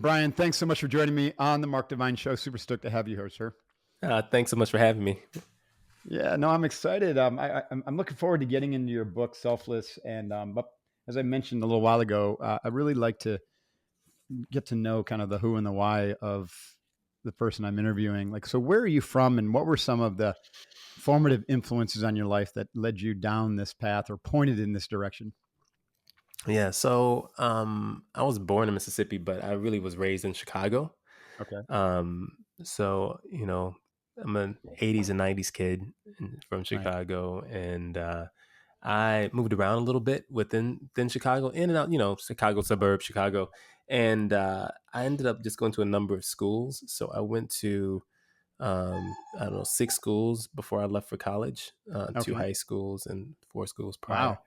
Brian, thanks so much for joining me on the Mark Divine Show. Super stoked to have you here, sir. Thanks so much for having me. Yeah, no, I'm excited. I'm looking forward to getting into your book, Selfless. And but as I mentioned a little while ago, I really like to get to know kind of the who and the why of the person I'm interviewing. Like, so where are you from, and what were some of the formative influences on your life that led you down this path or pointed in this direction? Yeah, so I was born in Mississippi, but I really was raised in Chicago. Okay, So I'm an '80s and '90s kid from right. Chicago, and I moved around a little bit within Chicago, in and out, Chicago suburbs, Chicago, and I ended up just going to a number of schools. So I went to I don't know, 6 schools before I left for college, 2 Okay. high schools and 4 schools prior. Wow.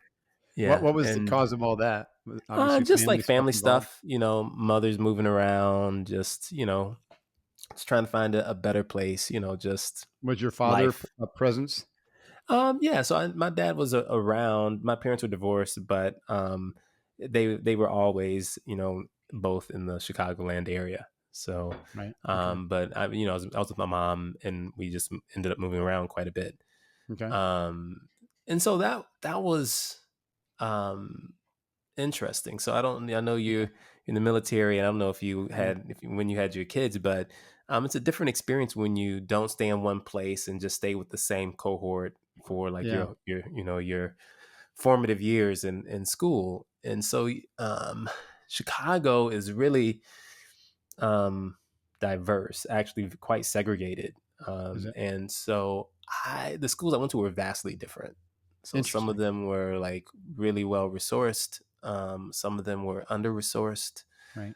What Yeah, what was the and cause of all that? Obviously, just like family stuff family involved. stuff, mothers moving around, just trying to find a better place, just Was your father life. a presence? Yeah, so my dad was around. My parents were divorced, but they were always, both in the Chicagoland area. So, Right. Okay. but I was with my mom, and we just ended up moving around quite a bit. Okay. Um, and so that was um interesting. So I know Yeah. you're in the military, and I don't know if you Right. had, when you had your kids, but it's a different experience when you don't stay in one place and just stay with the same cohort for like Yeah. your formative years in school. And so Chicago is really um, diverse, actually quite segregated. Is it And so the schools I went to were vastly different. So some of interesting? them were like really well resourced. Some of them were under resourced. Right.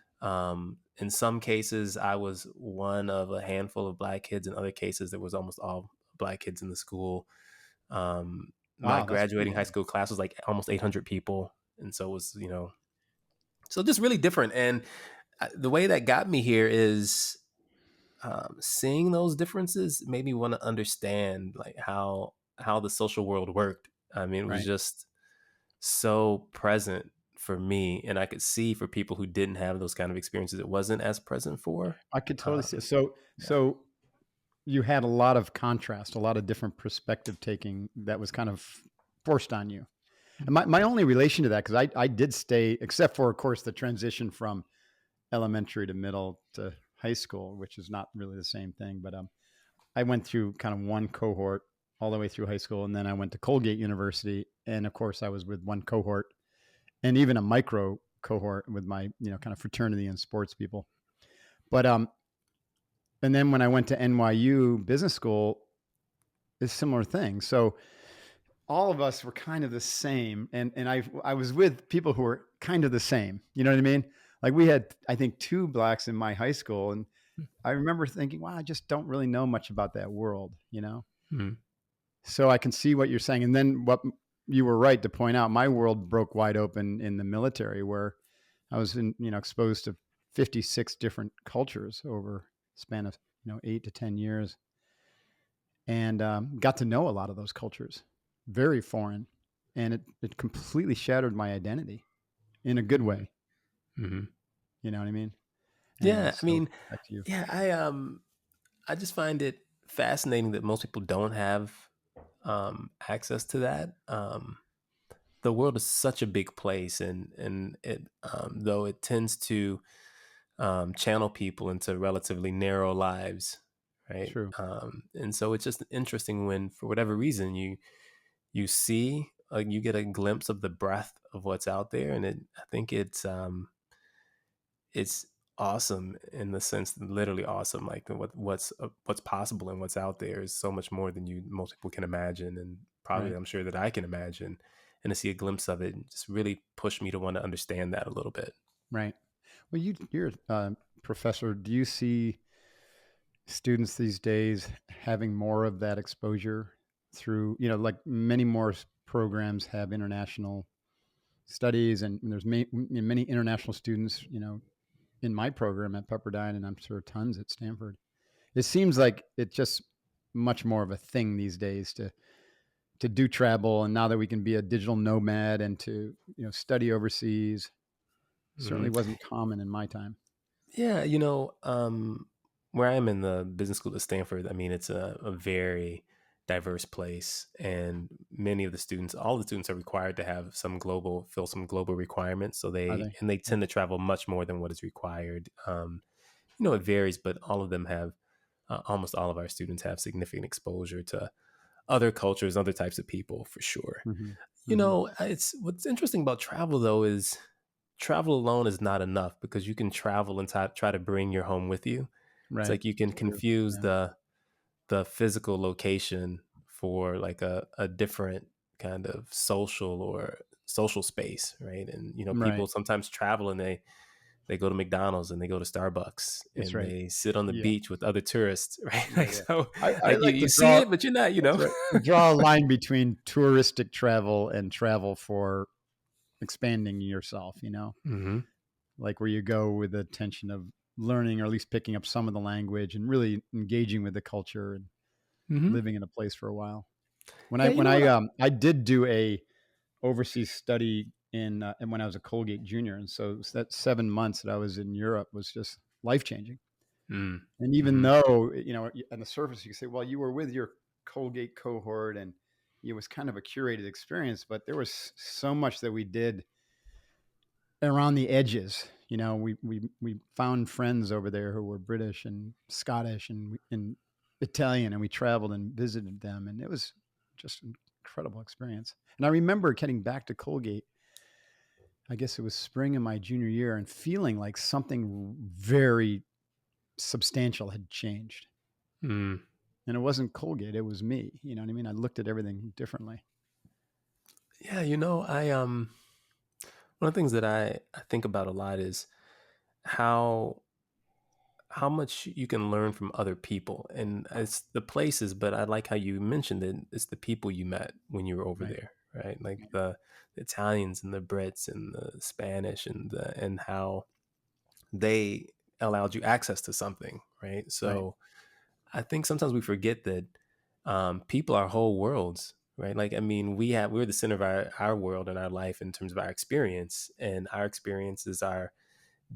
In some cases, I was one of a handful of black kids. In other cases, there was almost all black kids in the school. My Wow, that's pretty graduating high heavy. school class was like almost 800 people. And so it was, so just really different. And the way that got me here is seeing those differences made me want to understand like how the social world worked. I mean, it was Right. just so present for me, and I could see for people who didn't have those kind of experiences, it wasn't as present for. I could totally see it. Um, So, yeah. so you had a lot of contrast, a lot of different perspective taking that was kind of forced on you. And my only relation to that, because I did stay, except for, of course, the transition from elementary to middle to high school, which is not really the same thing. But I went through kind of one cohort all the way through high school. And then I went to Colgate University. And of course, I was with one cohort and even a micro cohort with my, kind of fraternity and sports people. But and then when I went to NYU Business School, it's a similar thing. So all of us were kind of the same, and I was with people who were kind of the same. You know what I mean? Like we had, I think, two blacks in my high school, and I remember thinking, "Wow, I just don't really know much about that world," you know. Mhm. So I can see what you're saying, and then what you were right to point out. My world broke wide open in the military, where I was exposed to 56 different cultures over a span of 8 to 10 years, and got to know a lot of those cultures. Very foreign, and it completely shattered my identity in a good Mhm. way. Mhm. You know what I mean? Anyway, Yeah, I so mean, back to you. yeah, I just find it fascinating that most people don't have access to that. The world is such a big place, and it though it tends to channel people into relatively narrow lives, right? True. And so it's just interesting when, for whatever reason, you see, you get a glimpse of the breadth of what's out there, and I think it's awesome in the sense, literally awesome. Like what's possible and what's out there is so much more than most people can imagine, and probably Right. I'm sure that I can imagine. And to see a glimpse of it just really pushed me to want to understand that a little bit. Right. Well, you're a professor. Do you see students these days having more of that exposure through, like many more programs have international studies, and there's many international students, in my program at Pepperdine, and I'm sure tons at Stanford. It seems like it's just much more of a thing these days to do travel, and now that we can be a digital nomad and to study overseas, certainly Mhm. wasn't common in my time. Yeah, where I am in the business school at Stanford, I mean, it's a very diverse place, and many of the students, all the students are required to have fill some global requirements. So Are they? they Yeah. tend to travel much more than what is required. It varies, but all of them have, almost all of our students have significant exposure to other cultures, other types of people for sure. Hmm. Hmm. It's what's interesting about travel though is travel alone is not enough because you can travel and try to bring your home with you. It's Right. like you can True. confuse Yeah. the physical location for like a different kind of social space, right? And people Right. sometimes travel and they go to McDonald's and they go to Starbucks That's and right. they sit on the Yeah. beach with other tourists, right? Yeah. Like Yeah. so, I like you like to you see draw. it, but you're not, That's right. Draw a line between touristic travel and travel for expanding yourself, Hmm. like where you go with the intention of learning or at least picking up some of the language and really engaging with the culture and Hmm. living in a place for a while. When I Yeah, you when know what? I did do a overseas study and when I was a Colgate junior, and so that 7 months that I was in Europe was just life changing. And even Mm-hmm. though on the surface you can say, well, you were with your Colgate cohort and it was kind of a curated experience, but there was so much that we did around the edges. We found friends over there who were British and Scottish and Italian, and we traveled and visited them, and it was just an incredible experience. And I remember getting back to Colgate. I guess it was spring of my junior year, and feeling like something very substantial had changed. Mm. And it wasn't Colgate; it was me. You know what I mean? I looked at everything differently. Yeah, I one of the things that I think about a lot is how how much you can learn from other people, and it's the places, but I like how you mentioned it, it's the people you met when you were over Right. there, right? Like Right. the Italians and the Brits and the Spanish and how they allowed you access to something, right? Right. So I think sometimes we forget that, people are whole worlds, right? Like, I mean, we're the center of our world and our life in terms of our experience, and our experiences are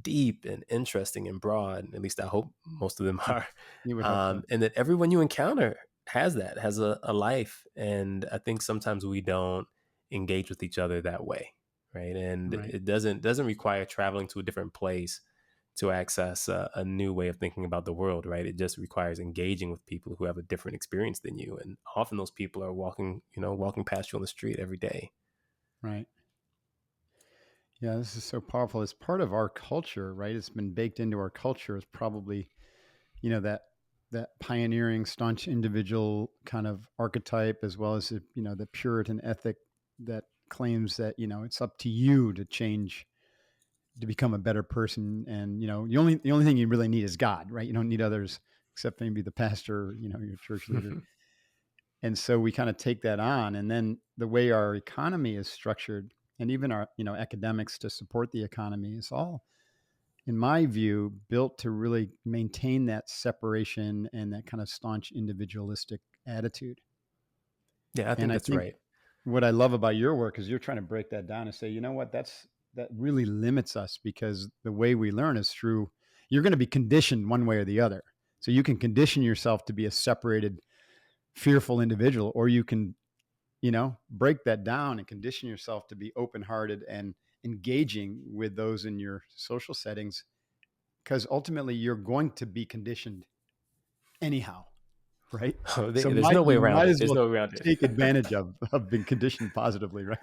deep and interesting and broad. At least I hope most of them are. You would hope so. And that everyone you encounter has a life. And I think sometimes we don't engage with each other that way, right? And Right. it doesn't require traveling to a different place to access a new way of thinking about the world, right? It just requires engaging with people who have a different experience than you, and often those people are walking past you on the street every day. Right. Yeah, this is so powerful. It's part of our culture, right? It's been baked into our culture. It's probably, that pioneering, staunch individual kind of archetype, as well as the Puritan ethic that claims that it's up to you to change, to become a better person, and the only thing you really need is God, right? You don't need others except maybe the pastor, your church leader. And so we kind of take that on, and then the way our economy is structured, and even our academics to support the economy, is all, in my view, built to really maintain that separation and that kind of staunch individualistic attitude. Yeah, I And think I that's think right. what I love about your work is you're trying to break that down and say, that really limits us, because the way we learn is through, you're going to be conditioned one way or the other. So you can condition yourself to be a separated, fearful individual, or you can break that down and condition yourself to be open-hearted and engaging with those in your social settings, because ultimately you're going to be conditioned anyhow, right? Oh, So there's no way you around might it. as There's well no way around it. take advantage of being conditioned positively, right?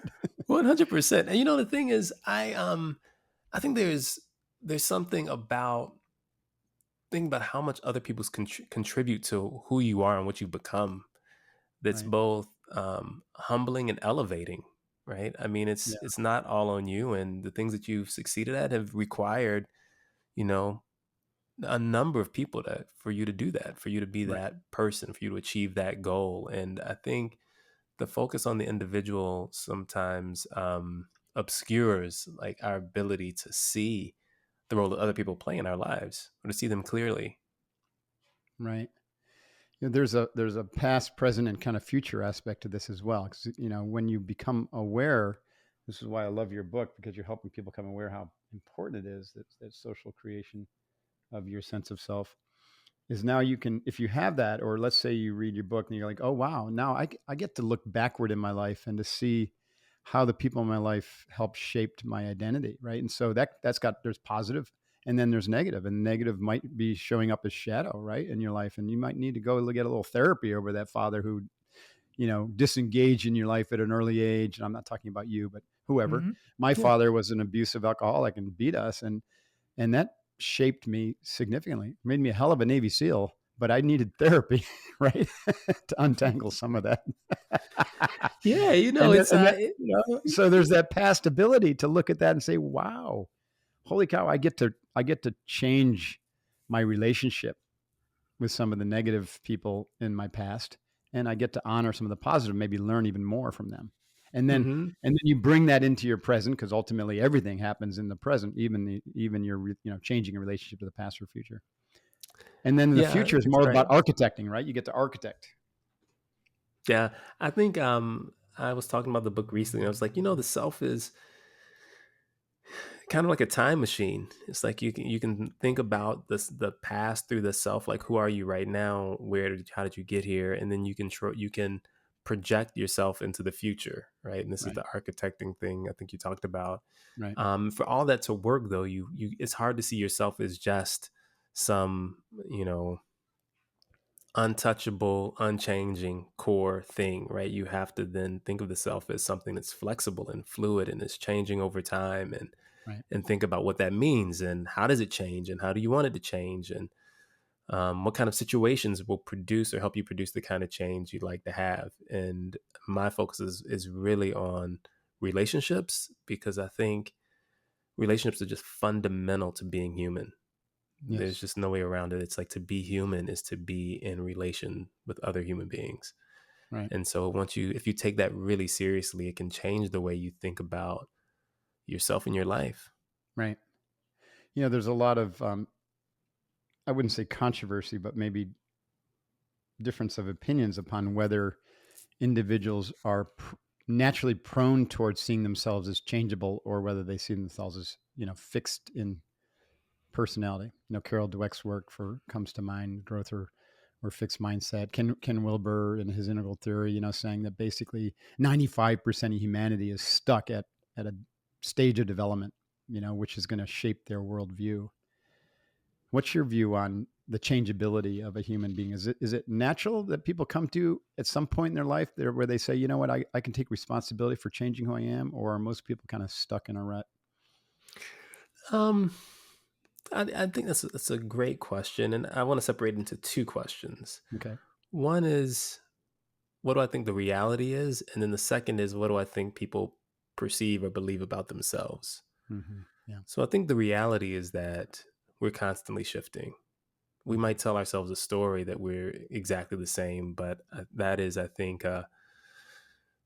100%. And the thing is, I think there's something about thinking about how much other people's contribute to who you are and what you've become that's Right. both, humbling and elevating, right? I mean, Yeah. it's not all on you, and the things that you've succeeded at have required, you know, a number of people that for you to do that, for you to be Right. that person, for you to achieve that goal. And I think the focus on the individual sometimes, obscures like our ability to see the role that other people play in our lives or to see them clearly. Right. There's a past, present, and kind of future aspect to this as well. Because when you become aware, this is why I love your book, because you're helping people become aware how important it is, that social creation. of your sense of self is now you can, if you have that, or let's say you read your book and you're like, oh, wow, now I get to look backward in my life and to see how the people in my life helped shaped my identity. Right. And so there's positive and then there's negative, and negative might be showing up as shadow, right, in your life. And you might need to go get a little therapy over that father who, disengaged in your life at an early age. And I'm not talking about you, but whoever. Mhm. My Yeah. father was an abusive alcoholic and beat us. And that shaped me significantly, made me a hell of a Navy SEAL, but I needed therapy, right? To untangle some of that. Yeah, and then, it's and then, so there's that past ability to look at that and say, wow, holy cow, I get to change my relationship with some of the negative people in my past. And I get to honor some of the positive, maybe learn even more from them. And then hmm and then you bring that into your present, because ultimately everything happens in the present, even your changing a relationship to the past or future. And then the yeah, future is it's more right. about architecting, right? You get to architect. Yeah, I think I was talking about the book recently. I was like, the self is kind of like a time machine. It's like you can think about the past through the self, like who are you right now, how did you get here, and then you can project yourself into the future, right? And this is Right, the architecting thing I think you talked about. right, For all that to work, though, you it's hard to see yourself as just some untouchable, unchanging core thing, right? You have to then think of the self as something that's flexible and fluid and is changing over time, right, and think about what that means and how does it change and how do you want it to change, and what kind of situations will produce or help you produce the kind of change you'd like to have. And my focus is really on relationships, because I think relationships are just fundamental to being human. There's yes, just no way around it. It's like, to be human is to be in relation with other human beings. right, And so if you take that really seriously, it can change the way you think about yourself and your life. right. There's a lot of I wouldn't say controversy, but maybe difference of opinions upon whether individuals are naturally prone towards seeing themselves as changeable, or whether they see themselves as fixed in personality. Carol Dweck's work for comes to mind, growth or fixed mindset. Ken Wilber in his integral theory, saying that basically 95% of humanity is stuck at a stage of development, which is going to shape their worldview. What's your view on the changeability of a human being? Is it natural that people come to at some point in their life there where they say, you know what, I can take responsibility for changing who I am, or are most people kind of stuck in a rut? Um, I think that's a great question, and I want to separate into two questions. Okay. One is, what do I think the reality is, and then the second is, what do I think people perceive or believe about themselves. Yeah. So I think the reality is that we're constantly shifting. We Okay. might tell ourselves a story that we're exactly the same, but that is, I think, an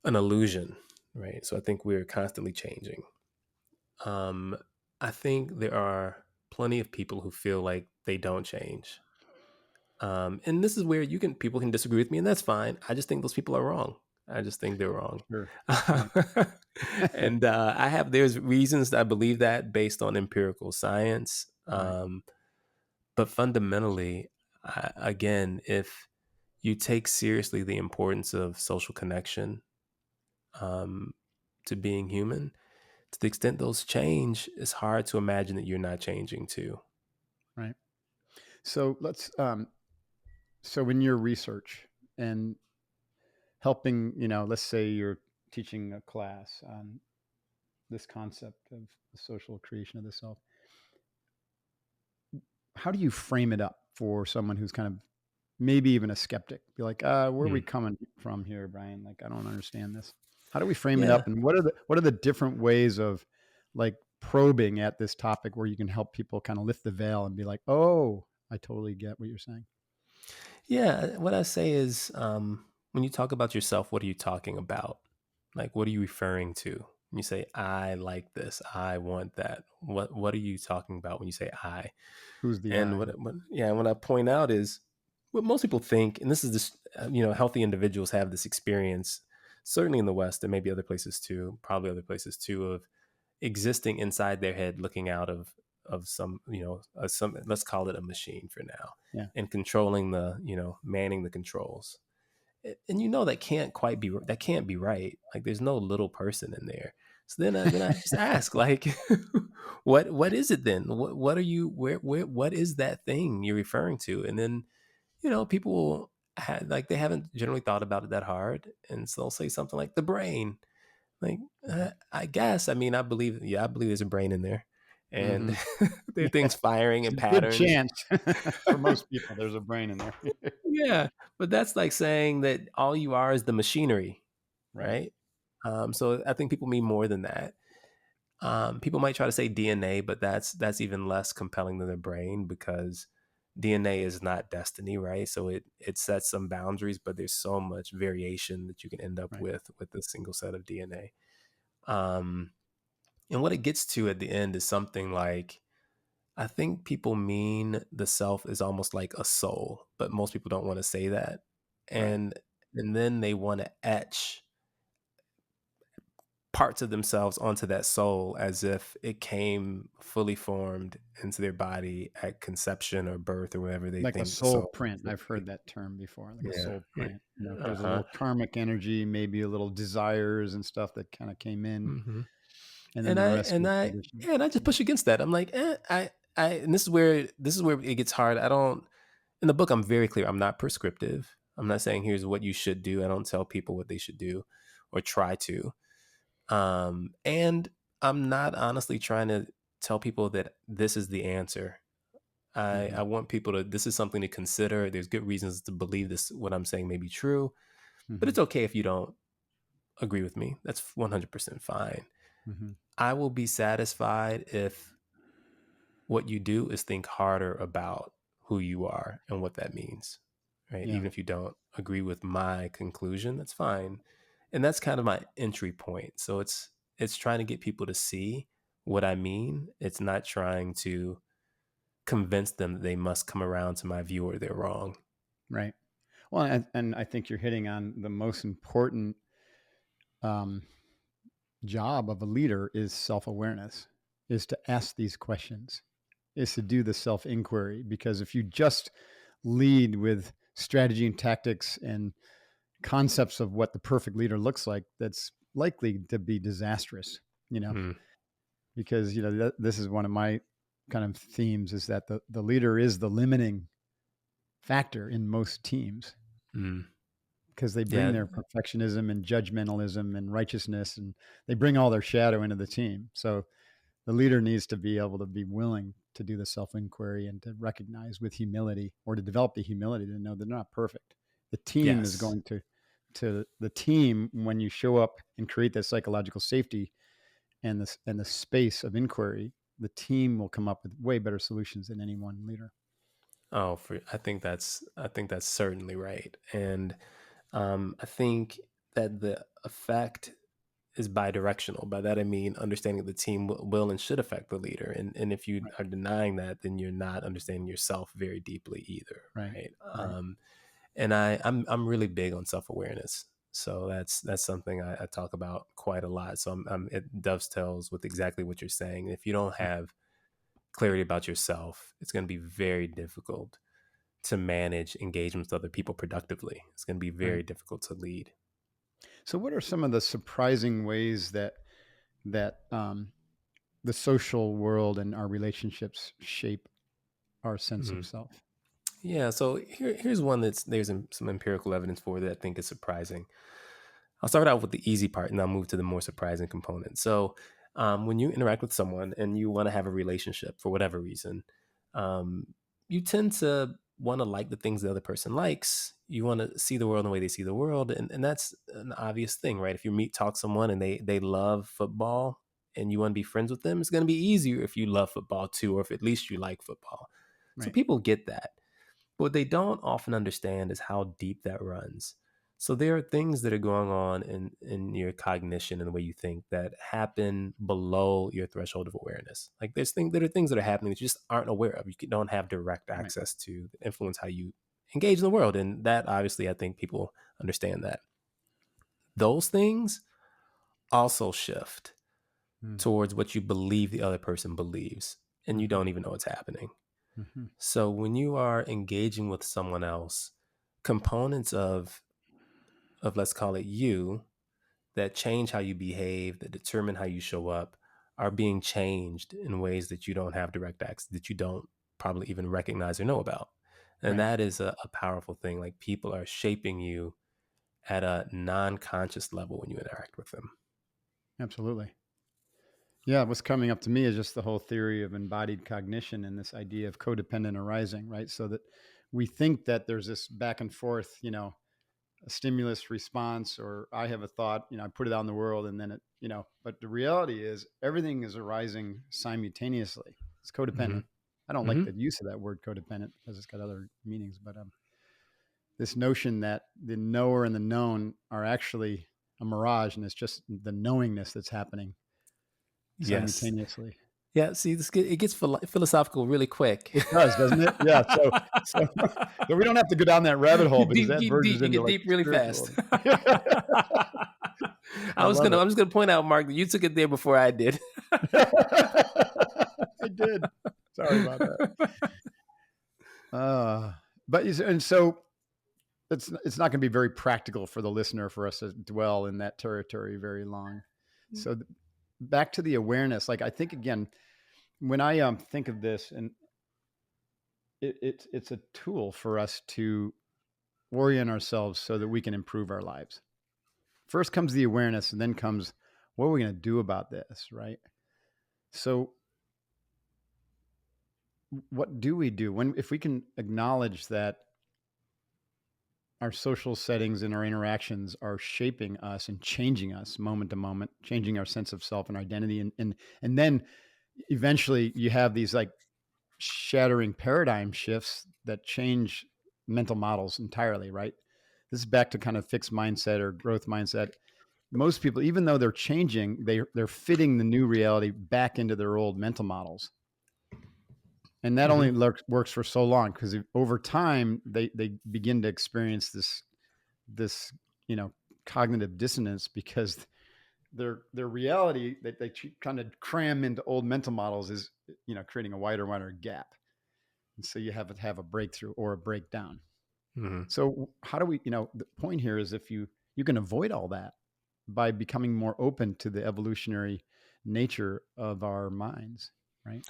illusion, right? So I think we're constantly changing. Um, I think there are plenty of people who feel like they don't change. And this is where people can disagree with me, and that's fine. I just think those people are wrong. I just think they're wrong. Sure. Right. And there's reasons that I believe that, based on empirical science. Right. But fundamentally, again, if you take seriously the importance of social connection, um, to being human, to the extent those change, it's hard to imagine that you're not changing too. Right. So so in your research and helping, let's say you're teaching a class on this concept of the social creation of the self, how do you frame it up for someone who's kind of maybe even a skeptic? Be like, where are we Mm. coming from here, Brian? Like, I don't understand this. How do we frame it Yeah. up? And what are the different ways of like probing at this topic where you can help people kind of lift the veil and be like, oh, I totally get what you're saying. Yeah. What I say is, when you talk about yourself, what are you talking about? Like, what are you referring to? When you say, I like this, I want that. What are you talking about when you say I? Who's the And I? what I point out is what most people think, and this is this, healthy individuals have this experience, certainly in the West and maybe other places too, probably other places too, of existing inside their head, looking out of of some, some, let's call it a machine for now, Yeah. and controlling the, manning the controls. And that can't be right. Like there's no little person in there. So then I just ask, like, what is it then? What are you, where what is that thing you're referring to? And then, people will like, they haven't generally thought about it that hard, and so they'll say something like the brain. Like, I guess, I mean, I believe there's a brain in there, and Hmm. there are things firing and Good patterns. chance. For most people, there's a brain in there. Yeah, but that's like saying that all you are is the machinery, Right. right? So I think people mean more than that. People might try to say DNA, but that's even less compelling than the brain, because DNA is not destiny, right? So it sets some boundaries, but there's so much variation that you can end up Right. with a single set of DNA. Um, and what it gets to at the end is something like, I think people mean the self is almost like a soul, but most people don't want to say that. Right. And then they want to etch parts of themselves onto that soul as if it came fully formed into their body at conception or birth or wherever they Like a think the soul soul print. would I've be. heard that term before, like a Yeah. soul Yeah. print. There's a Uh-huh. little karmic energy, maybe a little desires and stuff that kind of came in, hmm and then And the I rest and gets I conditioned. yeah, and I just push against that. I'm like, and this is where it gets hard. I don't In the book, I'm very clear. I'm not prescriptive. I'm not saying here's what you should do. I don't tell people what they should do or try to. And I'm not honestly trying to tell people that this is the answer. Hmm. I want people to, this is something to consider. There's good reasons to believe this, what I'm saying may be true, but Hmm. it's okay if you don't agree with me. That's 100% fine. Hmm. I will be satisfied if what you do is think harder about who you are and what that means, right? Yeah. Even if you don't agree with my conclusion, that's fine. And that's kind of my entry point. So it's trying to get people to see what I mean. It's not trying to convince them that they must come around to my view or they're wrong. Right. Well, and I think you're hitting on the most important um, job of a leader is self-awareness, is to ask these questions, is to do the self-inquiry. Because if you just lead with strategy and tactics and concepts of what the perfect leader looks like, that's likely to be disastrous, you know, Mm, because, this is one of my kind of themes, is that the leader is the limiting factor in most teams, mm. because they bring Yeah. their perfectionism and judgmentalism and righteousness, and they bring all their shadow into the team. So the leader needs to be able to be willing to do the self inquiry and to recognize with humility, or to develop the humility to know they're not perfect. The team is Yes. going to the team, when you show up and create that psychological safety and the space of inquiry, the team will come up with way better solutions than any one leader. Oh, I think that's certainly right. And I think that the effect is bidirectional. By that I mean understanding the team will and should affect the leader. And if you Right. are denying that, then you're not understanding yourself very deeply either, Right. right? Right. And I'm really big on self awareness. So that's something I talk about quite a lot. So it dovetails with exactly what you're saying. If you don't Right. have clarity about yourself, it's going to be very difficult to manage engagements with other people productively. It's going to be Right. very difficult to lead. So, what are some of the surprising ways that the social world and our relationships shape our sense of Mhm. self? Yeah, so here's one there's some empirical evidence for that I think is surprising. I'll start out with the easy part and I'll move to the more surprising component. So, when you interact with someone and you want to have a relationship for whatever reason, um, you tend to want to like the things the other person likes. You want to see the world the way they see the world, and that's an obvious thing, right? If you talk someone and they love football and you want to be friends with them, it's going to be easier if you love football too, or if at least you like football. So Right. people get that. What they don't often understand is how deep that runs. So there are things that are going on in your cognition and the way you think that happen below your threshold of awareness. Like there are things that are happening that you just aren't aware of. You don't have direct Right. access to that influence how you engage in the world. And that obviously I think people understand that. Those things also shift Mm. towards what you believe the other person believes. and you don't even know it's happening. Mm-hmm. So when you are engaging with someone else, components of let's call it you that change how you behave, that determine how you show up, are being changed in ways that you don't have direct access, that you don't probably even recognize or know about. And Right. that is a powerful thing. Like people are shaping you at a non-conscious level when you interact with them. Absolutely. Yeah, what's coming up to me is just the whole theory of embodied cognition and this idea of codependent arising, right? So that we think that there's this back and forth, a stimulus response, or I have a thought, I put it out in the world and then but the reality is everything is arising simultaneously. It's Mm-hmm. codependent. I don't like Mm-hmm. the use of that word codependent because it's got other meanings, but this notion that the knower and the known are actually a mirage and it's just the knowingness that's happening Yes. simultaneously. Yeah. See, it gets philosophical really quick. It does, doesn't it? Yeah. So, so we don't have to go down that rabbit hole because that Deep, deep. verges You into get like deep really fast. spiritual. I I'm love it. just gonna point out, Mark, that you took it there before I did. I did. Sorry about that. But and so it's not going to be very practical for the listener for us to dwell in that territory very long. So back to the awareness. Like I think again, when I think of this, and it's a tool for us to orient ourselves so that we can improve our lives. First comes the awareness, and then comes what are we going to do about this, right? So what do we do when if we can acknowledge that our social settings and our interactions are shaping us and changing us moment to moment, changing our sense of self and identity, and then eventually you have these like shattering paradigm shifts that change mental models entirely, right? This is back to kind of fixed mindset or growth mindset. Most people, even though they're changing, they're fitting the new reality back into their old mental models. And that Mm-hmm. only works for so long because over time they begin to experience this cognitive dissonance because their reality that they kind of cram into old mental models is creating a wider and wider gap, and so you have to have a breakthrough or a breakdown. Mm-hmm. So how do we, the point here is if you can avoid all that by becoming more open to the evolutionary nature of our minds, right?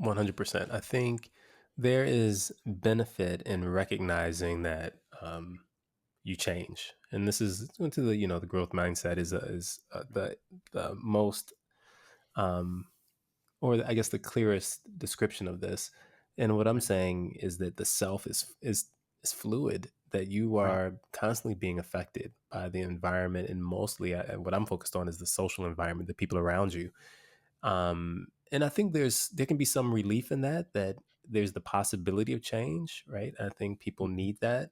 100%. I think there is benefit in recognizing that you change, and this is into the the growth mindset is the most um, or I guess the clearest description of this. And what I'm Right. saying is that the self is fluid. That you Right. are constantly being affected by the environment, and mostly what I'm focused on is the social environment, the people around you. And I think there can be some relief in that. That there's the possibility of change, right? I think people Mhm. need that.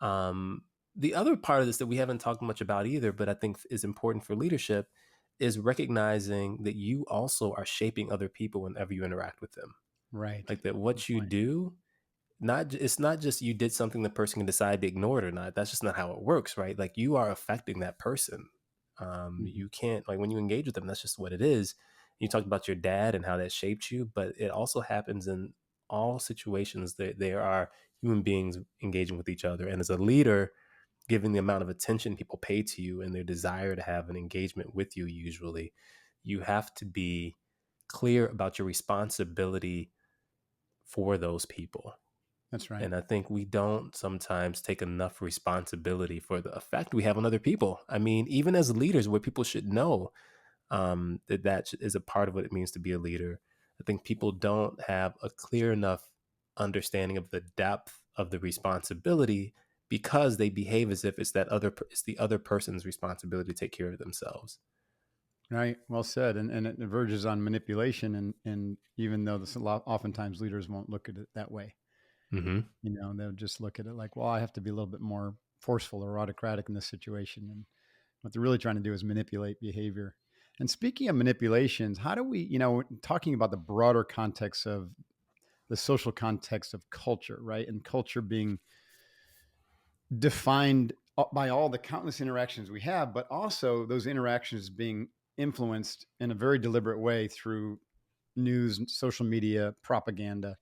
Um, the other part of this that we haven't talked much about either, but I think is important for leadership, is recognizing that you also are shaping other people whenever you interact with them. Right. Like that, Good what you point. do, it's not just you did something the person can decide to ignore it or not. That's just not how it works, right? Like you are affecting that person. Hmm. You can't, like, when you engage with them, that's just what it is. You talked about your dad and how that shaped you, but it also happens in all situations that there are human beings engaging with each other. And as a leader, given the amount of attention people pay to you and their desire to have an engagement with you, usually, you have to be clear about your responsibility for those people. That's right. And I think we don't sometimes take enough responsibility for the effect we have on other people. I mean, even as leaders, where people should know that is a part of what it means to be a leader. I think people don't have a clear enough understanding of the depth of the responsibility because they behave as if it's the other person's responsibility to take care of themselves. Right. Well said. And it verges on manipulation. And even though oftentimes leaders won't look at it that way, Mm-hmm. they'll just look at it like, well, I have to be a little bit more forceful or autocratic in this situation. And what they're really trying to do is manipulate behavior. And speaking of manipulations, how do we, talking about the broader context of the social context of culture, right? And culture being defined by all the countless interactions we have, but also those interactions being influenced in a very deliberate way through news, social media, propaganda,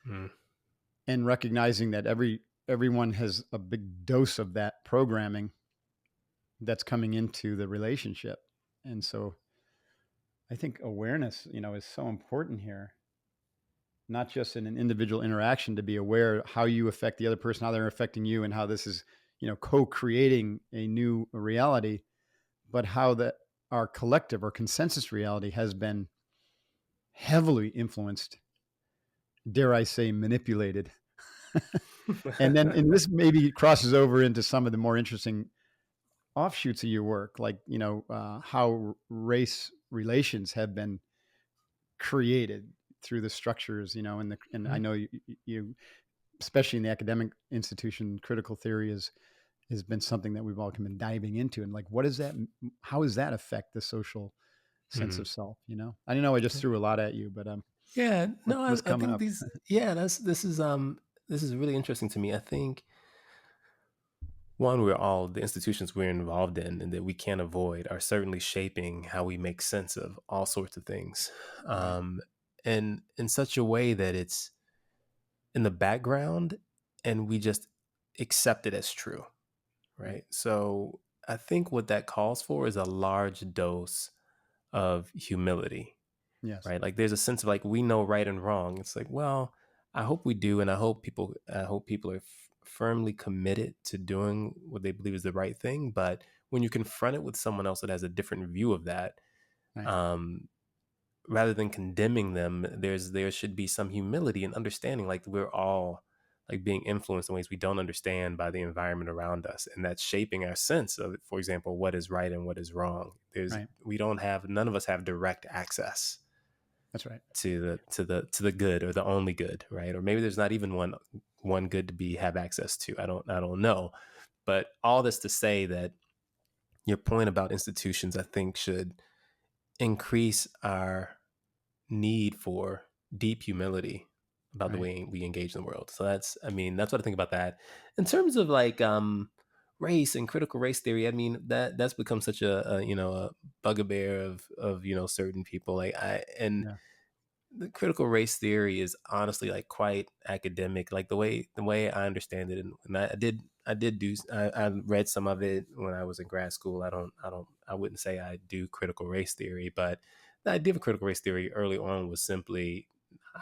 Mm. and recognizing that everyone has a big dose of that programming that's coming into the relationship. And so I think awareness, is so important here, not just in an individual interaction, to be aware how you affect the other person, how they're affecting you, and how this is, co-creating a new reality, but how that our collective or consensus reality has been heavily influenced, dare I say, manipulated. And this maybe crosses over into some of the more interesting offshoots of your work, like, how race relations have been created through the structures, and I Mm. know you, especially in the academic institution, critical theory has been something that we've all been diving into. And like, what does that, how does that affect the social sense Mhm. of self? I don't know. I just threw a lot at you, but Yeah, no, what's I coming think up? these, yeah, this is really interesting to me. I think one, we're all the institutions we're involved in and that we can't avoid are certainly shaping how we make sense of all sorts of things. Right. Um, and in such a way that it's in the background and we just accept it as true, Right. right? So I think what that calls for is a large dose of humility, Yes. right? Like there's a sense of like we know right and wrong. It's like, well, I hope we do, and I hope people are firmly committed to doing what they believe is the right thing. But when you confront it with someone else that has a different view of that, Right. um, rather than condemning them, there should be some humility and understanding. Like we're all like being influenced in ways we don't understand by the environment around us, and that's shaping our sense of, for example, what is right and what is wrong. Right. We don't have None of us have direct access That's right. to the good or the only good, right? Or maybe there's not even one good to be have access to. I don't know. But all this to say that your point about institutions, I think, should increase our need for deep humility about the Right. way we engage in the world. So that's what I think about that. In terms of like race and critical race theory, I mean that's become such a bugbear of certain people. Like I and Yeah. the critical race theory is honestly like quite academic, like the way I understand it. And I did do I read some of it when I was in grad school. I wouldn't say I do critical race theory, but the idea of critical race theory early on was simply,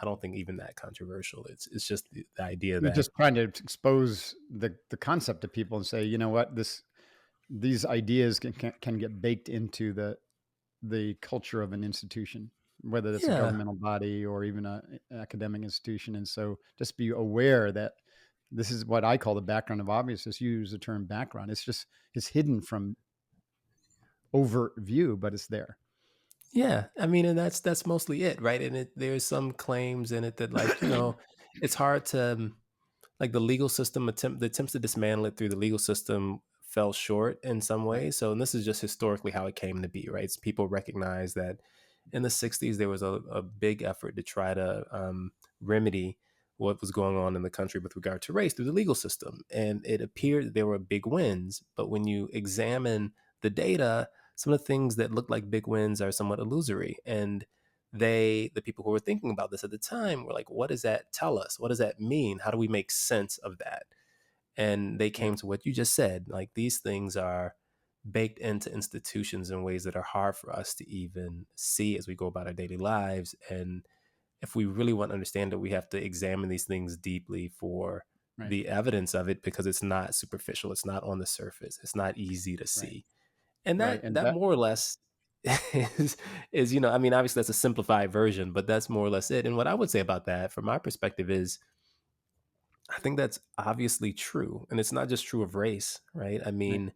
I don't think, even that controversial. It's just the idea You're that just trying to expose the concept to people and say, you know what, these ideas can get baked into the culture of an institution, whether that's a yeah. governmental body or even a academic institution. And so just be aware that this is what I call the background of obviousness. You use the term background. It's hidden from overt view, but it's there. Yeah, I mean, and that's mostly it, right? And there's some claims in it that, like, it's hard to like the legal system the attempts to dismantle it through the legal system fell short in some Right. ways. So, and this is just historically how it came to be, right? So people recognize that in the 60s there was a big effort to try to remedy what was going on in the country with regard to race through the legal system, and it appeared that there were big wins. But when you examine the data, some of the things that look like big wins are somewhat illusory. And the people who were thinking about this at the time were like, what does that tell us? What does that mean? How do we make sense of that? And they Yeah. came to what you just said. Like these things are baked into institutions in ways that are hard for us to even see as we go about our daily lives. And if we really want to understand it, we have to examine these things deeply for Right. the evidence of it, because it's not superficial. It's not on the surface. It's not easy to Right. see. And Right. And that that, more or less is, I mean, obviously that's a simplified version, but that's more or less it. And what I would say about that from my perspective is I think that's obviously true. And it's not just true of race, right? I right. mean,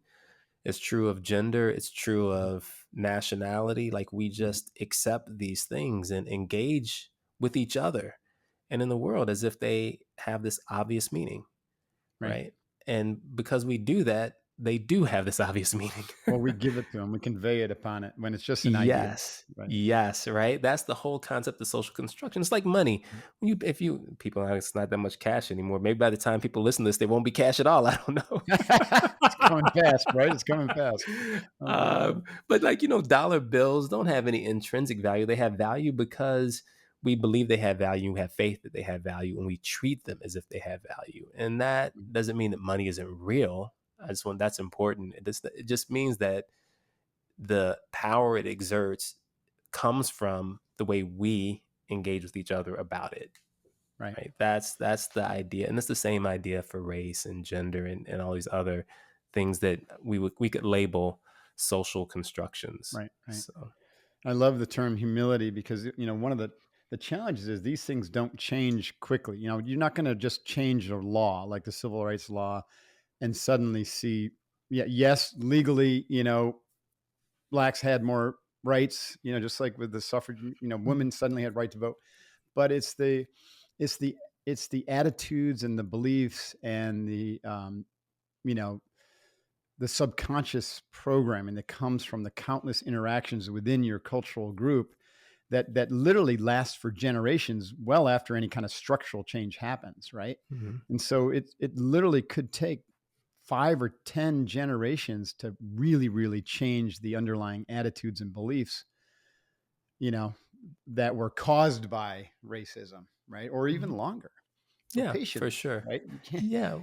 it's true of gender, it's true Mhm. of nationality. Like we Right. just accept these things and engage with each other and in the world as if they have this obvious meaning, Right. right? And because we do that, they do have this obvious meaning. Well, we give it to them. We convey it upon it when it's just an idea. Yes. Right. Yes, right? That's the whole concept of social construction. It's like money. When you if you people it's not that much cash anymore. Maybe by the time people listen to this, they won't be cash at all. I don't know. It's coming fast, right? It's coming fast. Oh my god. But like, dollar bills don't have any intrinsic value. They have value because we believe they have value, we have faith that they have value, and we treat them as if they have value. And that doesn't mean that money isn't real. I just want that's important. It just means that the power it exerts comes from the way we engage with each other about it. Right. Right. That's the idea. And it's the same idea for race and gender and all these other things that we could label social constructions. Right. Right. So I love the term humility because, one of the challenges is these things don't change quickly. You're not going to just change a law like the civil rights law and suddenly see, yeah, yes, legally, blacks had more rights, just like with the suffrage, women suddenly had right to vote. But it's the, it's the attitudes and the beliefs and you know, the subconscious programming that comes from the countless interactions within your cultural group that literally lasts for generations well after any kind of structural change happens, right? mhm. And so it literally could take 5 or 10 generations to really really change the underlying attitudes and beliefs, you know, that were caused by racism, right? Or even Mhm. longer, or Yeah, for patiently, sure. right? You can't, Yeah,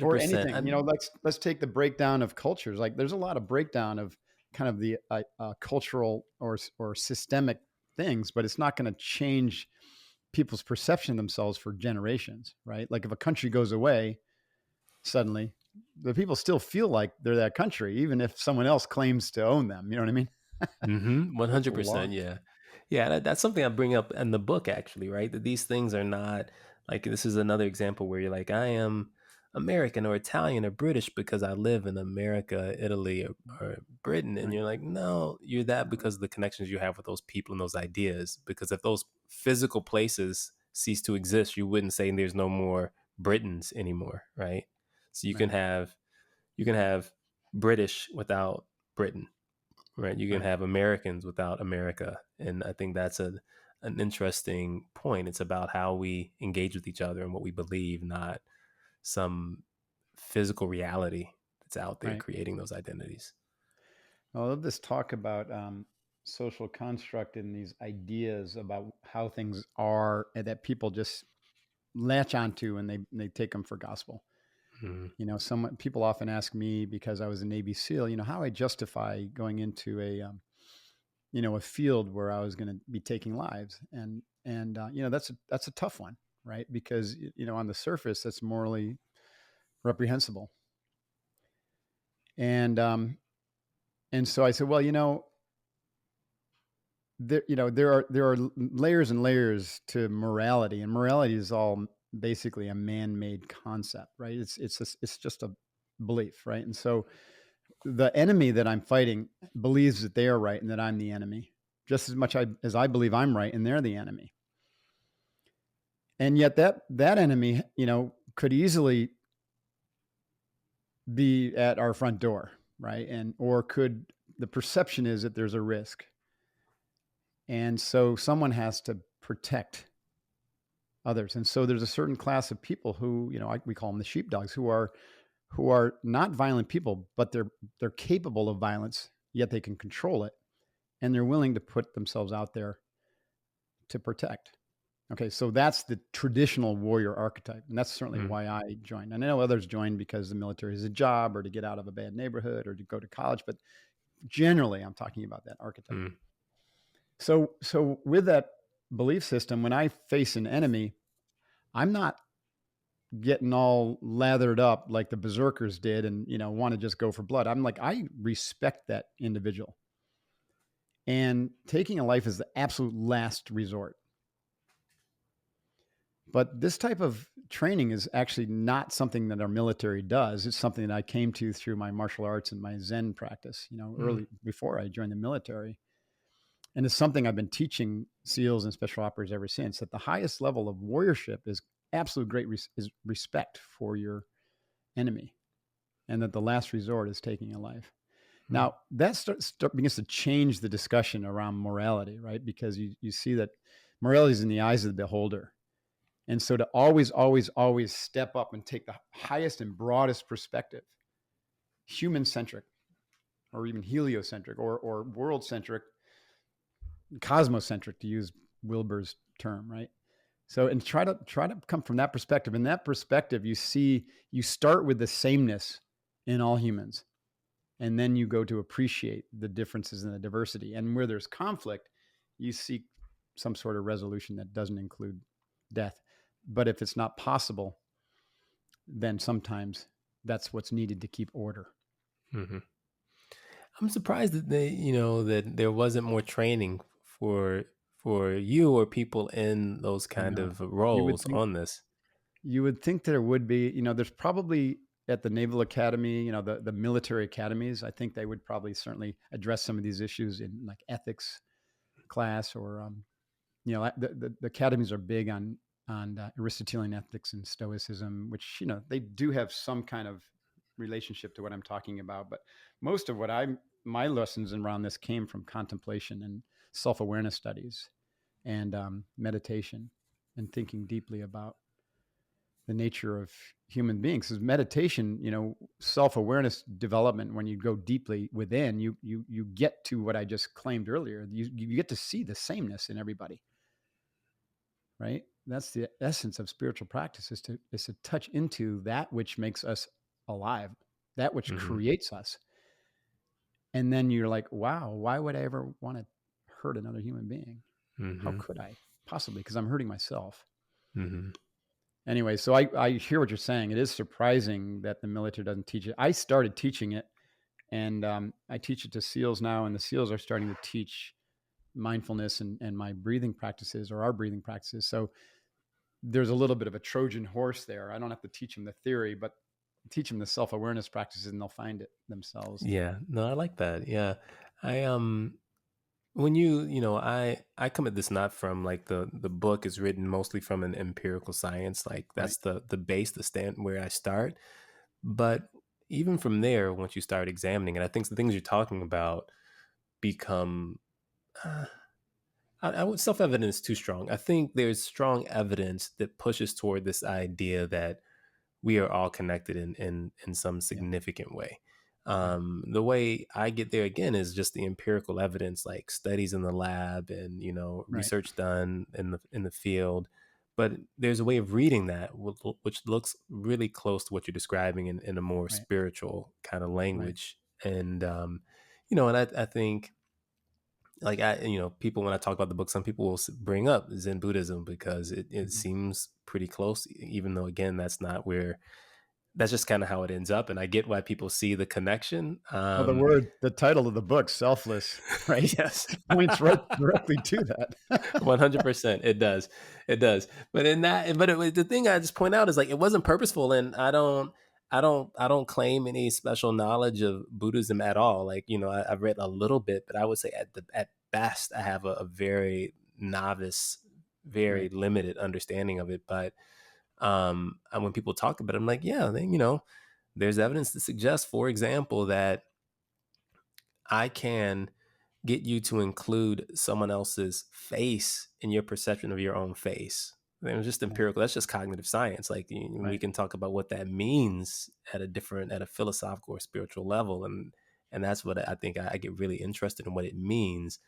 or 100%. anything. And Let's take the breakdown of cultures. Like there's a lot of breakdown of kind of the cultural or systemic things, but it's not going to change people's perception of themselves for generations, right? Like if a country goes away suddenly, the people still feel like they're that country, even if someone else claims to own them. You know what I mean? mhm, It's a 100%, long, yeah. Yeah, that's something I bring up in the book actually, right? That these things are not like this is another example where you're like, I am American or Italian or British because I live in America, Italy, or Britain. And right, you're like, no, you're that because of the connections you have with those people and those ideas. Because if those physical places cease to exist, you wouldn't say there's no more Britons anymore, right? So right, you can have British without Britain, right? You can right. have Americans without America. And I think that's an interesting point. It's about how we engage with each other and what we believe, not some physical reality that's out there Right. creating those identities. I love this talk about social construct and these ideas about how things are and that people just latch onto and they take them for gospel. Mhm. Some people often ask me because I was a Navy SEAL, how I justify going into a field where I was going to be taking lives, and that's a tough one, right? Because on the surface that's morally reprehensible, and so I said, well, there are layers and layers to morality, and morality is all basically a man-made concept, right? It's just a belief, right? And so the enemy that I'm fighting believes that they are right and that I'm the enemy, just as much as I believe I'm right and they're the enemy. And yet that enemy, could easily be at our front door, right? And or could the perception is that there's a risk, and so someone has to protect others. And so there's a certain class of people who, we call them the sheepdogs, who are not violent people, but they're capable of violence, yet they can control it, and they're willing to put themselves out there to protect. Okay, so that's the traditional warrior archetype, and that's certainly Mm, why I joined. And I know others joined because the military is a job, or to get out of a bad neighborhood, or to go to college, but generally, I'm talking about that archetype. mm, So with that belief system, when I face an enemy, I'm not getting all lathered up like the berserkers did and want to just go for blood. I'm like, I respect that individual, and taking a life is the absolute last resort. But this type of training is actually not something that our military does. It's something that I came to through my martial arts and my Zen practice, mm, early before I joined the military. And it's something I've been teaching SEALs and special operators ever since, that the highest level of warriorship is absolute is respect for your enemy, and that the last resort is taking a life. mm, Now, that begins to change the discussion around morality, right? Because you see that morality is in the eyes of the beholder. And so to always, always, always step up and take the highest and broadest perspective, human centric, or even heliocentric, or world centric, cosmocentric, to use Wilbur's term, right? So, and try to come from that perspective. In that perspective, you start with the sameness in all humans, and then you go to appreciate the differences and the diversity. And where there's conflict, you seek some sort of resolution that doesn't include death. But if it's not possible, then sometimes that's what's needed to keep order. Mm-hmm. I'm surprised that that there wasn't more training for for you or people in those I kind know. of You would roles think on this. you would think there would be, there's probably at the Naval Academy, the military academies, I think they would probably certainly address some of these issues in like ethics class, or the academies are big on Aristotelian ethics and Stoicism, which they do have some kind of relationship to what I'm talking about. But most of my lessons around this came from contemplation and self-awareness studies, and meditation, and thinking deeply about the nature of human beings. Because meditation, self-awareness development, when you go deeply within, you get to what I just claimed earlier. You get to see the sameness in everybody, right? That's the essence of spiritual practice, is to touch into that which makes us alive, that which Mm-hmm. creates us. And then you're like, wow, why would I ever want to hurt another human being? How Mm-hmm. could I possibly? Because I'm hurting myself. Mm-hmm. Anyway, so I hear what you're saying. It is surprising that the military doesn't teach it. I started teaching it, and I teach it to SEALs now, and the SEALs are starting to teach mindfulness and my breathing practices, or our breathing practices. So there's a little bit of a Trojan horse there. I don't have to teach them the theory, but teach them the self-awareness practices, and they'll find it themselves. Yeah, no, I like that. Yeah, I when I come at this not from like the book is written mostly from an empirical science, like Right. that's the base, the stand where I start. But even from there, once you start examining it, I think the things you're talking about become uh, I would self evidence too strong. I think there's strong evidence that pushes toward this idea that we are all connected in some Yeah. significant way. Yeah. The way I get there again is just the empirical evidence, like studies in the lab and Right. research done in the field. But there's a way of reading that which looks really close to what you're describing in a more Right. spiritual kind of Right. language. And and I think like people when I talk about the book, some people will bring up Zen Buddhism because it Mhm. seems pretty close, even though again that's not where that's just kind of how it ends up. And I get why people see the connection. Well, the title of the book, Selfless, right, Yes, points right directly to that. 100%. It does. It does. But in that, but the thing I just point out is like, it wasn't purposeful. And I don't claim any special knowledge of Buddhism at all. Like, I've read a little bit, but I would say at best, I have a very novice, very Right. limited understanding of it. But and when people talk about it, I'm like, yeah, then, there's evidence to suggest, for example, that I can get you to include someone else's face in your perception of your own face. And it's just Yeah. empirical. That's just cognitive science. Like we Right. can talk about what that means at a philosophical or spiritual level, and that's what I think I get really interested in what it means.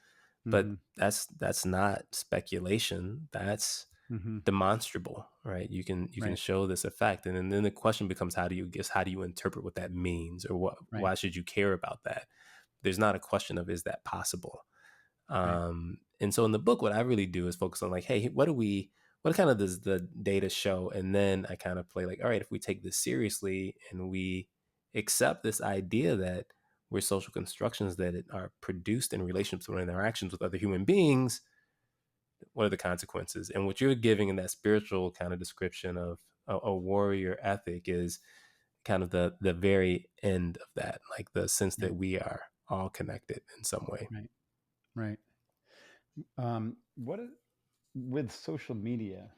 But Hmm. that's not speculation. That's Hmm. demonstrable, right? You can Right. show this effect, and then the question becomes how do you interpret what that means, or Right. why should you care about that? There's not a question of is that possible. Right. And so in the book, what I really do is focus on like, hey, what kind of does the data show? And then I kind of play like, all right, if we take this seriously and we accept this idea that we're social constructions that are produced in relationships or interactions with other human beings, what are the consequences? And what you're giving in that spiritual kind of description of a warrior ethic is kind of the very end of that, like the sense Yeah. that we are all connected in some way. Right. Right. What with social media,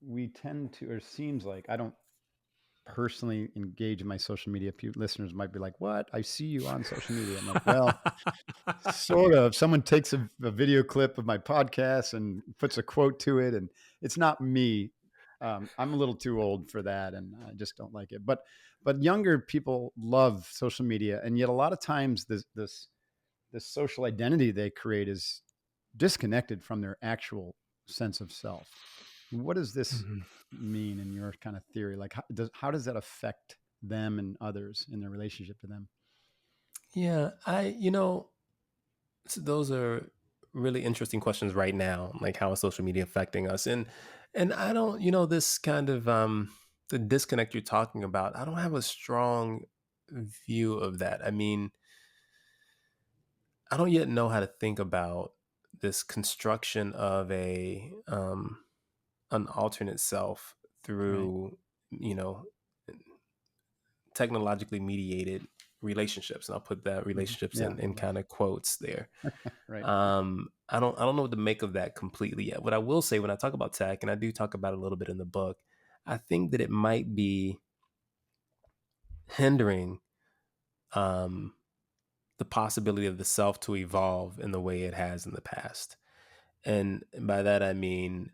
we tend to, or it seems like, I don't personally engage in my social media. Few listeners might be like, "What? I see you on social media." I'm like, "Well, sort of. Someone takes a video clip of my podcast and puts a quote to it, and it's not me. I'm a little too old for that, and I just don't like it. But younger people love social media, and yet a lot of times this social identity they create is disconnected from their actual sense of self. What does this Mhm. mean in your kind of theory? Like, how does that affect them and others in their relationship to them? Yeah, those are really interesting questions right now, like how is social media affecting us? And I don't, this kind of the disconnect you're talking about, I don't have a strong view of that. I mean, I don't yet know how to think about this construction of a an alternate self Right. through, you know, technologically mediated relationships. And I'll put that Mhm. relationships Yeah. in kind of quotes there. Right. I don't know what to make of that completely yet. What I will say when I talk about tech, and I do talk about it a little bit in the book, I think that it might be hindering um, the possibility of the self to evolve in the way it has in the past. And by that I mean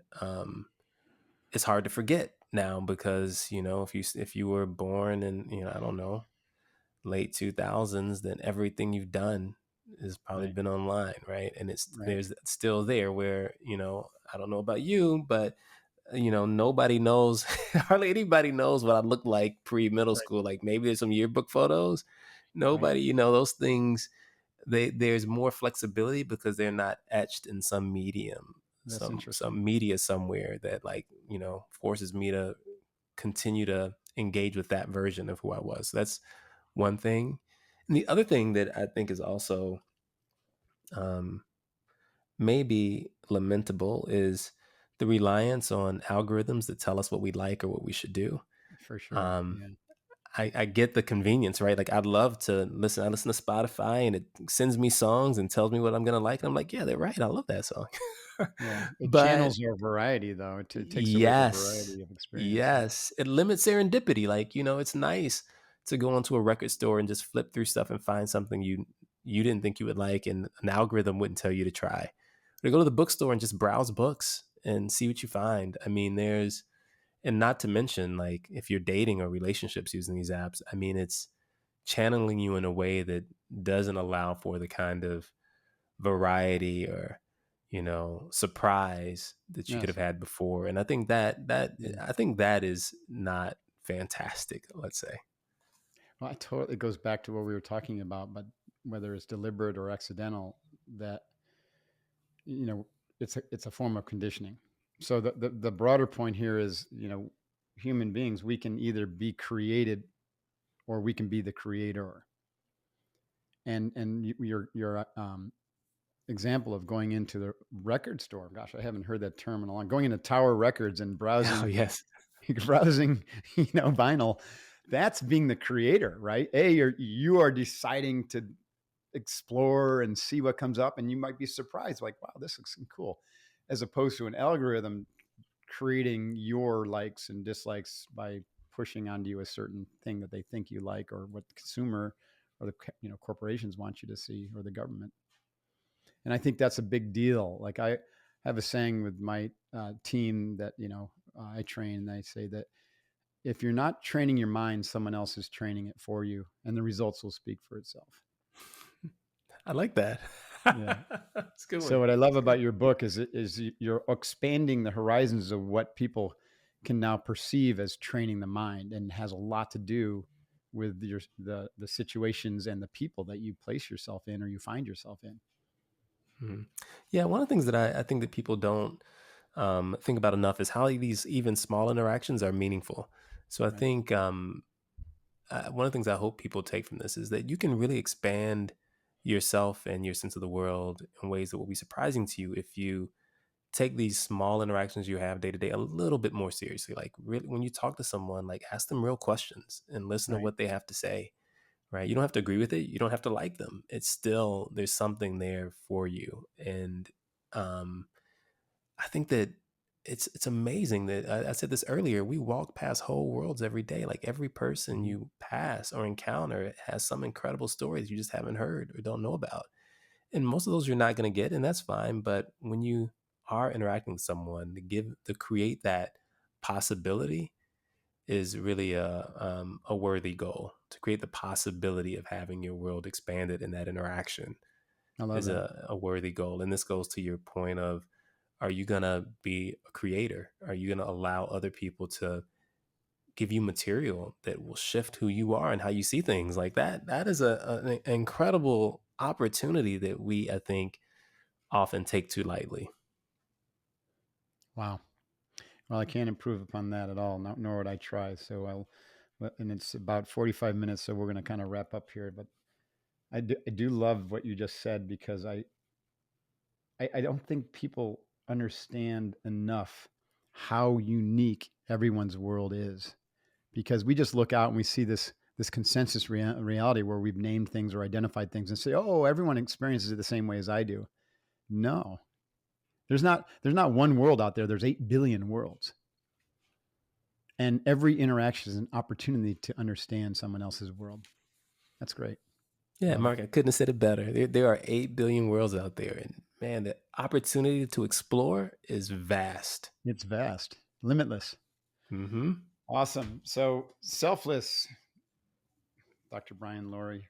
it's hard to forget now because if you were born in I don't know late 2000s, then everything you've done has probably Right. been online, right? And Right. there's still there where I don't know about you, but nobody knows, hardly anybody knows what I looked like pre middle Right. school. Like maybe there's some yearbook photos. Right. Nobody, those things. There's more flexibility because they're not etched in some medium, That's some interesting. media somewhere that forces me to continue to engage with that version of who I was. That's one thing. And the other thing that I think is also um, maybe lamentable is the reliance on algorithms that tell us what we like or what we should do. For sure. Um, Yeah. I get the convenience, right? Like I'd love to listen. I listen to Spotify and it sends me songs and tells me what I'm gonna like. And I'm like, yeah, they're right. I love that song. Yeah. It But channels our variety, though. It takes away the yes, variety of experiences. yes, it limits serendipity. Like it's nice to go into a record store and just flip through stuff and find something you didn't think you would like, and an algorithm wouldn't tell you to try. Or go to the bookstore and just browse books and see what you find. I mean, and not to mention, like, if you're dating or relationships using these apps, I mean, it's channeling you in a way that doesn't allow for the kind of variety or surprise that you could have Yes. had before. And I think that Yeah. I think that is not fantastic, let's say. Well, I totally, it goes back to what we were talking about, but whether it's deliberate or accidental, that you know, it's a form of conditioning. So the broader point here is, human beings, we can either be created or we can be the creator. And your example of going into the record store, gosh, I haven't heard that term in a long. Going into Tower Records and Oh browsing yes. browsing, vinyl, that's being the creator, right? You are deciding to explore and see what comes up, and you might be surprised, like, wow, this looks cool, as opposed to an algorithm creating your likes and dislikes by pushing onto you a certain thing that they think you like, or what the consumer or the corporations want you to see, or the government. And I think that's a big deal. Like, I have a saying with my team that I train, and I say that if you're not training your mind, someone else is training it for you, and the results will speak for itself. I like that. Yeah. It's a good So one. what I love about your book is you're expanding the horizons of what people can now perceive as training the mind, and has a lot to do with the situations and the people that you place yourself in, or you find yourself in. Mhm. Yeah, one of the things that I think that people don't think about enough is how these even small interactions are meaningful. So I Right. think one of the things I hope people take from this is that you can really expand yourself and your sense of the world in ways that will be surprising to you if you take these small interactions you have day to day a little bit more seriously. Like, really, when you talk to someone, like, ask them real questions and listen to Right. what they have to say. Right? You don't have to agree with it. You don't have to like them. It's still, there's something there for you. And um, I think that it's amazing that I said this earlier. We walk past whole worlds every day. Like, every person Mhm. you pass or encounter has some incredible stories you just haven't heard or don't know about. And most of those you're not going to get, and that's fine. But when you are interacting with someone, to create that possibility is really a worthy goal. To create the possibility of having your world expanded in that interaction I love is that. a worthy goal. And this goes to your point of are you going to be a creator? Are you going to allow other people to give you material that will shift who you are and how you see things? Like that is an incredible opportunity that we, I think, often take too lightly. Wow. Well, I can't improve upon that at all, nor would I try. So and it's about 45 minutes, so we're going to kind of wrap up here. But I do love what you just said, because I don't think people understand enough how unique everyone's world is, because we just look out and we see this consensus reality where we've named things or identified things and say, oh, everyone experiences it the same way as I do. No, there's not one world out there. There's 8 billion worlds. And every interaction is an opportunity to understand someone else's world. That's great. Yeah, Love it. Mark, I couldn't have said it better. There are 8 billion worlds out there. And man, the opportunity to explore is vast. It's vast, limitless. Hmm. Awesome. So, Selfless, Dr. Brian Lowery,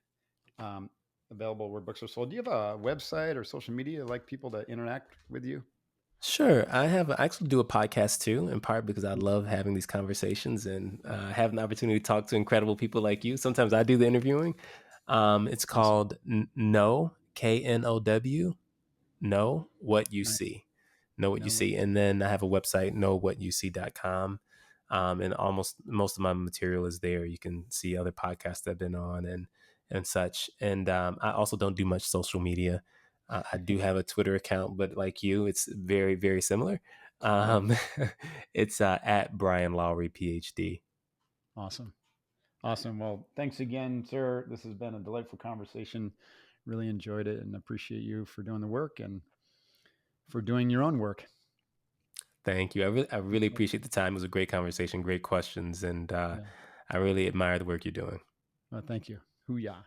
um, available where books are sold. Do you have a website or social media like people to interact with you? Sure. I actually do a podcast too, in part because I love having these conversations and having the opportunity to talk to incredible people like you. Sometimes I do the interviewing. It's Awesome. called Know, KNOW, Know What You Right. See. Know What You Know what See. you And see. then I have a website, knowwhatyouSee.com. And almost most of my material is there. You can see other podcasts I've been on and such. And I also don't do much social media. I do have a Twitter account, but like you, it's very, very similar. Yep. Um, it's at Brian Lowry, PhD. Awesome. Awesome. Well, thanks again, sir. This has been a delightful conversation. Really enjoyed it and appreciate you for doing the work and for doing your own work. Thank you. I really appreciate the time. It was a great conversation, great questions, and Yeah. I really admire the work you're doing. Well, thank you. Hoo-yah.